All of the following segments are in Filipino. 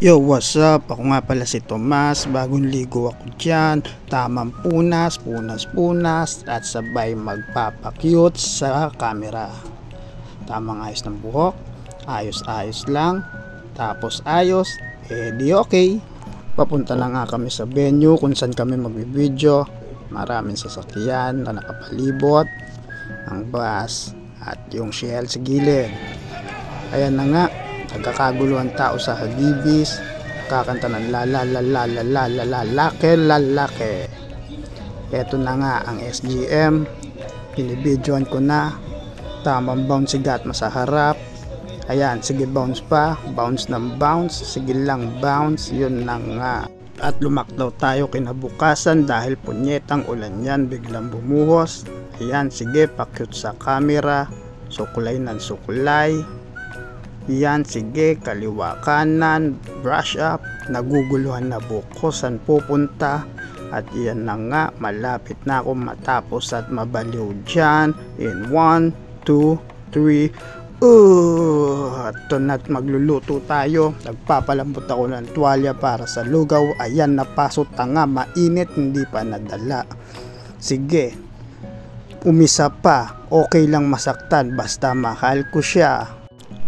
Yo, what's up? Ako nga pala si Tomas. Bagong ligo ako dyan. Tamang punas at sabay magpapakyut sa camera. Tamang ayos ng buhok. Ayos lang. Tapos ayos. Di okay. Papunta na nga kami sa venue kung saan kami magbibideo. Maraming sasakyan na nakapalibot. Ang bus at yung shell sa gilid. Ayan na nga. Nagkakaguluhan tao sa Hagibis, kakanta ng lalake. Eto na nga ang SGM, pinibidyoan ko na, tamang bounce si Gatma sa harap. Ayan, sige bounce pa, bounce ng bounce, sige lang bounce, yun na nga. At lumakdaw tayo kinabukasan dahil punyetang ulan yan, biglang bumuhos. Ayan, sige pakyut sa camera, sukulay ng sukulay. Yan, sige, kaliwa kanan, brush up, naguguluhan na buko, saan pupunta. At yan na nga, malapit na ako matapos at mabaliw dyan. In 1, 2, 3, ito na't magluluto tayo. Nagpapalambot ako ng tuwalya para sa lugaw. Ayan, napasot nga, mainit, hindi pa nadala. Sige, umisa pa, okay lang masaktan, basta mahal ko siya.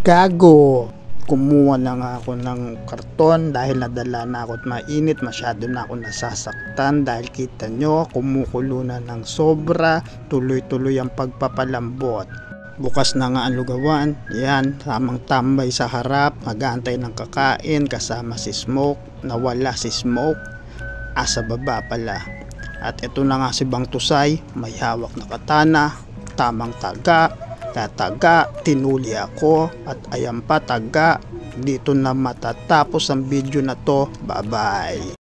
Gago! Kumuha na nga ako ng karton dahil nadala na ako at mainit, masyado na ako nasasaktan dahil kita nyo kumukulo na ng sobra, tuloy-tuloy ang pagpapalambot. Bukas na nga ang lugawan, yan, tamang tambay sa harap, mag-aantay ng kakain kasama si Smoke, nawala si Smoke, sa baba pala. At ito na nga si Bang Tusay, may hawak na katana, tamang taga, tinuli ako at ayan pa taga, dito na matatapos ang video na to. Bye bye.